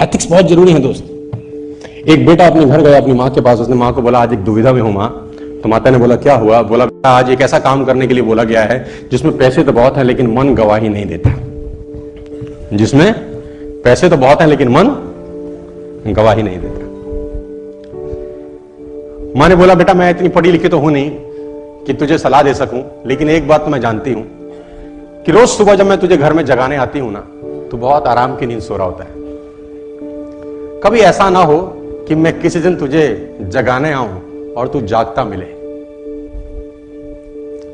Ethics बहुत जरूरी है दोस्त। एक बेटा अपने घर गया अपनी माँ के पास, उसने माँ को बोला आज एक दुविधा में हूं माँ। तो माता ने बोला क्या हुआ? बोला आज एक ऐसा काम करने के लिए बोला गया है जिसमें पैसे तो बहुत है लेकिन मन गवाही नहीं देता। जिसमें पैसे तो बहुत है लेकिन मन गवाही नहीं देता। माँ ने बोला बेटा मैं इतनी पढ़ी लिखी तो हूं नहीं कि तुझे सलाह दे सकूं, लेकिन एक बात तो मैं जानती हूं कि रोज सुबह जब मैं तुझे घर में जगाने आती हूं ना तो बहुत आराम की नींद सो रहा होता है। कभी ऐसा ना हो कि मैं किसी दिन तुझे जगाने आऊं और तू जागता मिले।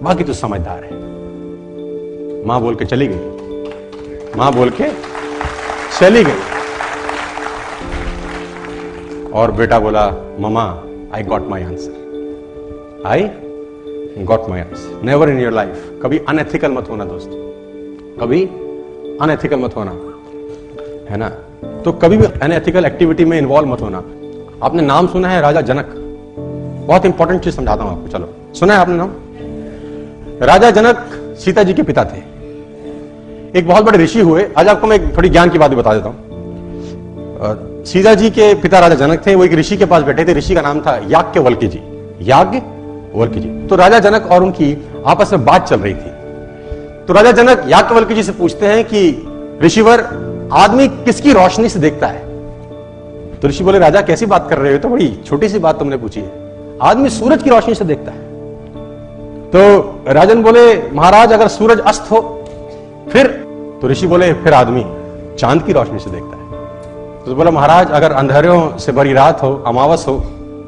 बाकी तू समझदार है। मां बोल के चली गई। मां बोल के चली गई और बेटा बोला mama I got my answer. I got my answer. Never in your life कभी अनएथिकल मत होना दोस्त, कभी अनएथिकल मत होना, है ना। तो कभी भी अनएथिकल एक्टिविटी में इन्वॉल्व मत होना। आपने नाम सुना है राजा जनक? बहुत इंपॉर्टेंट चीज समझाता हूं आपको। चलो सुना है आपने नाम? राजा जनक सीता जी के पिता थे। एक बहुत बड़े ऋषि हुए। आज आपको मैं थोड़ी ज्ञान की बात बता देता हूं। सीता जी के पिता राजा जनक थे। वो एक ऋषि के पास बैठे थे। ऋषि का नाम था याज्ञवल्क्य जी। याज्ञवल्क्य जी। तो राजा जनक और उनकी आपस में बात चल रही थी। तो राजा जनक याज्ञवल्क्य जी से पूछते हैं कि ऋषिवर आदमी किसकी रोशनी से देखता है? तो ऋषि बोले राजा कैसी बात कर रहे हो? तो बड़ी छोटी सी बात तुमने पूछी है। आदमी सूरज की रोशनी से देखता है। तो राजन बोले महाराज अगर सूरज अस्त हो फिर? तो ऋषि बोले फिर आदमी चांद की रोशनी से देखता है। तो बोला महाराज अगर अंधेरों से भरी रात हो, अमावस हो,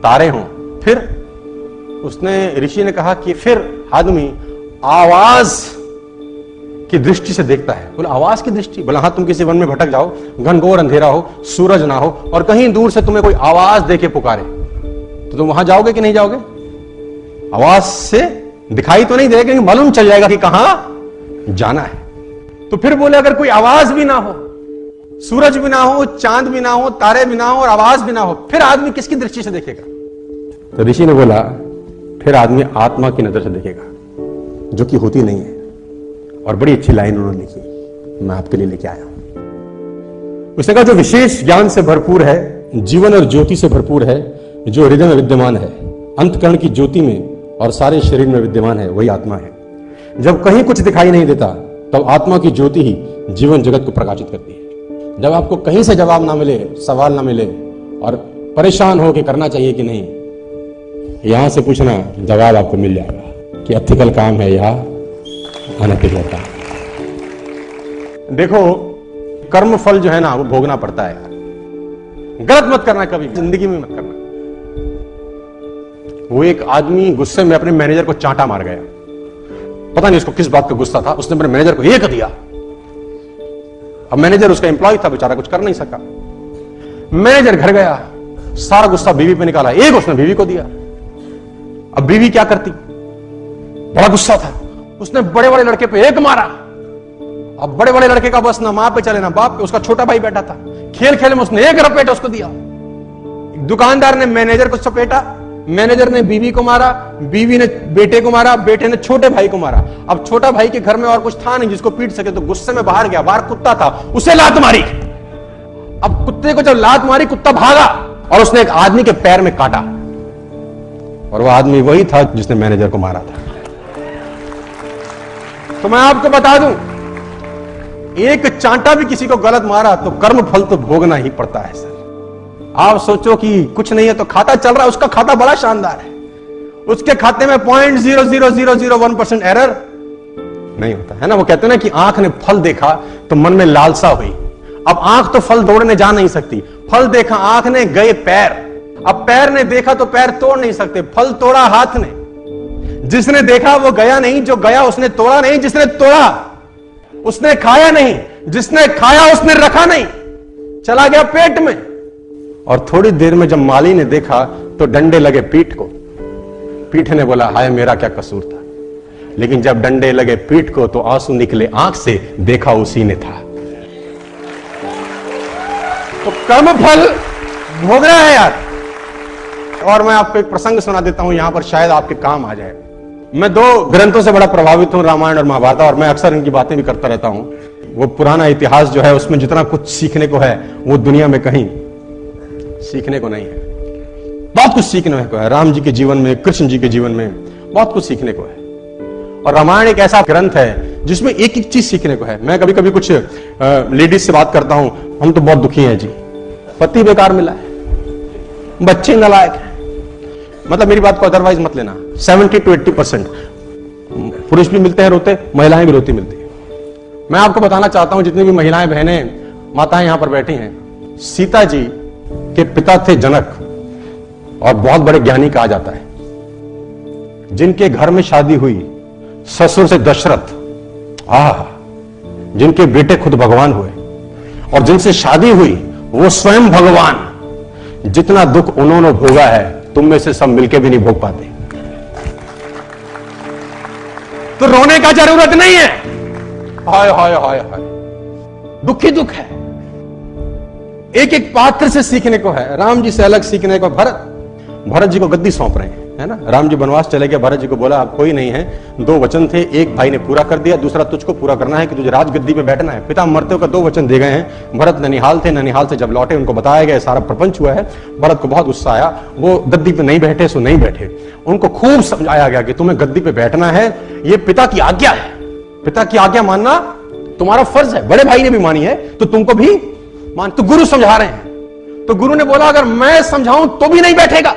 तारे हो फिर? उसने ऋषि ने कहा कि फिर आदमी आवाज की दृष्टि से देखता है। बोला आवाज की दृष्टि? बोला हाँ तुम किसी वन में भटक जाओ, घनघोर अंधेरा हो, सूरज ना हो और कहीं दूर से तुम्हें कोई आवाज देके पुकारे तो तुम वहां जाओगे कि नहीं जाओगे? आवाज से दिखाई तो नहीं देगा लेकिन मालूम चल जाएगा कि कहां जाना है। तो फिर बोले अगर कोई आवाज भी ना हो, सूरज भी ना हो, चांद भी ना हो, तारे भी ना हो और आवाज भी ना हो, फिर आदमी किसकी दृष्टि से देखेगा? तो ऋषि ने बोला फिर आदमी आत्मा की नजर से देखेगा, जो कि होती नहीं है। और बड़ी अच्छी लाइन उन्होंने लिखी, मैं आपके लिए लेके आया हूं। उसने कहा जो विशेष ज्ञान से भरपूर है, जीवन और ज्योति से भरपूर है, जो हृदय में विद्यमान है, अंतकरण की ज्योति में और सारे शरीर में विद्यमान है, वही आत्मा है। जब कहीं कुछ दिखाई नहीं देता तब आत्मा की ज्योति ही जीवन जगत को प्रकाशित करती है। जब आपको कहीं से जवाब ना मिले, सवाल ना मिले और परेशान हो कि करना चाहिए कि नहीं, यहां से पूछना, जवाब आपको मिल जाएगा कि एथिकल काम है या अनैतिक होता है। देखो कर्म फल जो है ना वो भोगना पड़ता है यार। गलत मत करना, कभी जिंदगी में मत करना। वो एक आदमी गुस्से में अपने मैनेजर को चांटा मार गया। पता नहीं उसको किस बात का गुस्सा था, उसने अपने मैनेजर को एक दिया। अब मैनेजर उसका एम्प्लॉय था, बेचारा कुछ कर नहीं सका। मैनेजर घर गया, सारा गुस्सा बीवी पे निकाला, एक उसने बीवी को दिया। अब बीवी क्या करती? बड़ा गुस्सा था, उसने बड़े बड़े लड़के पे एक मारा। अब बड़े बड़े लड़के का बस ना मां पे चले ना बाप पे, उसका छोटा भाई बैठा था, खेल खेल में उसने एक रपेट उसको दिया। दुकानदार ने मैनेजर को सपेटा, मैनेजर ने बीवी को मारा, बीवी ने बेटे को मारा, बेटे ने छोटे भाई को मारा। अब छोटा भाई के घर में और कुछ था नहीं जिसको पीट सके, तो गुस्से में बाहर गया, बाहर कुत्ता था, उसे लात मारी। अब कुत्ते को जब लात मारी, कुत्ता भागा और उसने एक आदमी के पैर में काटा, और वो आदमी वही था जिसने मैनेजर को मारा था। तो मैं आपको बता दूं, एक चांटा भी किसी को गलत मारा तो कर्म फल तो भोगना ही पड़ता है सर। आप सोचो कि कुछ नहीं है तो खाता चल रहा है, उसका खाता बड़ा शानदार है, उसके खाते में 0.00001% एरर नहीं होता है ना। वो कहते हैं ना कि आंख ने फल देखा तो मन में लालसा हुई। अब आंख तो फल तोड़ने जा नहीं सकती, फल देखा आंख ने, गए पैर। अब पैर ने देखा तो पैर तोड़ नहीं सकते, फल तोड़ा हाथ ने। जिसने देखा वो गया नहीं, जो गया उसने तोड़ा नहीं, जिसने तोड़ा उसने खाया नहीं, जिसने खाया उसने रखा नहीं, चला गया पेट में। और थोड़ी देर में जब माली ने देखा तो डंडे लगे पीठ को। पीठ ने बोला हाय मेरा क्या कसूर था, लेकिन जब डंडे लगे पीठ को तो आंसू निकले आंख से, देखा उसी ने था। तो कर्म फल भोगना है यार। और मैं आपको एक प्रसंग सुना देता हूं, यहां पर शायद आपके काम आ जाए। मैं 2 ग्रंथों से बड़ा प्रभावित हूं, रामायण और महाभारत, और मैं अक्सर इनकी बातें भी करता रहता हूं। वो पुराना इतिहास जो है उसमें जितना कुछ सीखने को है वो दुनिया में कहीं सीखने को नहीं है। बहुत कुछ सीखने को है राम जी के जीवन में, कृष्ण जी के जीवन में बहुत कुछ सीखने को है। और रामायण एक ऐसा ग्रंथ है जिसमें एक एक चीज सीखने को है। मैं कभी कभी कुछ लेडीज से बात करता हूं, हम तो बहुत दुखी हैं जी, पति बेकार मिला है, बच्चे नालायक हैं। मतलब मेरी बात को अदरवाइज मत लेना, 70 to 80% पुरुष भी मिलते हैं रोते, महिलाएं भी रोती मिलती हैं। मैं आपको बताना चाहता हूं, जितनी भी महिलाएं, बहनें, माताएं यहां पर बैठी हैं, सीता जी के पिता थे जनक और बहुत बड़े ज्ञानी कहा जाता है। जिनके घर में शादी हुई ससुर से दशरथ, जिनके बेटे खुद भगवान हुए, और जिनसे शादी हुई वो स्वयं भगवान। जितना दुख उन्होंने भोगा है तुम में से सब मिलके भी नहीं भोग पाते। तो रोने का जरूरत नहीं है। हाय हाय हाय हाय, दुखी दुख है। एक एक पात्र से सीखने को है। राम जी से अलग सीखने को। भरत जी को गद्दी सौंप रहे हैं, है ना। राम जी वनवास चले गए, भरत जी को बोला अब कोई नहीं है, 2 वचन थे, एक भाई ने पूरा कर दिया, दूसरा तुझको पूरा करना है कि तुझे राजगद्दी पे बैठना है। पिता मरते का 2 वचन दे गए हैं। भरत ननिहाल थे, ननिहाल से जब लौटे उनको बताया गया सारा प्रपंच हुआ है। भरत को बहुत गुस्सा आया, वो गद्दी पे नहीं बैठे सो नहीं बैठे। उनको खूब समझाया गया कि तुम्हें गद्दी पे बैठना है, ये पिता की आज्ञा है, पिता की आज्ञा मानना तुम्हारा फर्ज है। बड़े भाई ने भी मानी है तो तुमको भी मान। तो गुरु समझा रहे हैं, तो गुरु ने बोला अगर मैं समझाऊं तो भी नहीं बैठेगा,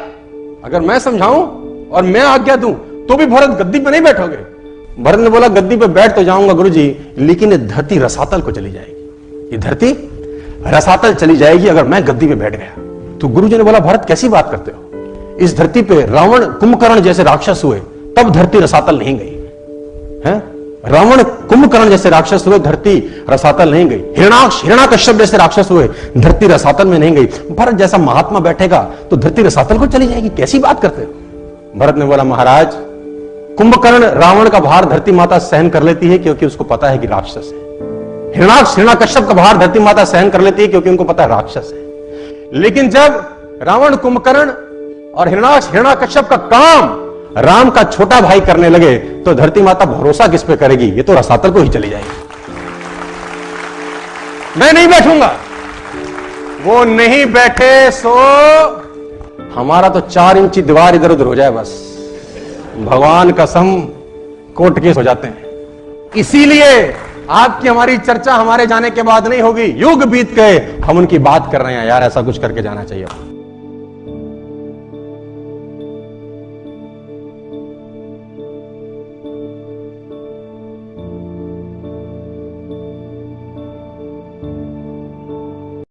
अगर मैं समझाऊं और मैं आज्ञा दूं तो भी भरत गद्दी पे नहीं बैठोगे। भरत ने बोला गद्दी पे बैठ तो जाऊंगा गुरुजी, लेकिन ये धरती रसातल को चली जाएगी, ये धरती रसातल चली जाएगी अगर मैं गद्दी पे बैठ गया। तो गुरुजी ने बोला भरत कैसी बात करते हो, इस धरती पे रावण कुंभकर्ण जैसे राक्षस हुए तब धरती रसातल नहीं गई है। रावण कुंभकर्ण जैसे राक्षस हुए, धरती रसातल नहीं गई। हिरण्याकश्यप जैसे राक्षस हुए, धरती रसातल में नहीं गई। भरत जैसा महात्मा बैठेगा तो धरती रसातल को चली जाएगी, कैसी बात करते हो। भरत ने बोला महाराज, कुंभकर्ण रावण का भार धरती माता सहन कर लेती है क्योंकि उसको पता है कि राक्षस है। हिरण्याकश्यप का भार धरती माता सहन कर लेती है क्योंकि उनको पता है राक्षस है। लेकिन जब रावण, कुंभकर्ण और हिरण्याकश्यप का काम राम का छोटा भाई करने लगे तो धरती माता भरोसा किस पे करेगी, ये तो रसातल को ही चली जाएगी। मैं नहीं बैठूंगा। वो नहीं बैठे सो हमारा तो 4 इंची दीवार इधर उधर हो जाए बस, भगवान कसम कोर्ट केस हो जाते हैं। इसीलिए आपकी हमारी चर्चा हमारे जाने के बाद नहीं होगी, युग बीत गए हम उनकी बात कर रहे हैं। यार ऐसा कुछ करके जाना चाहिए।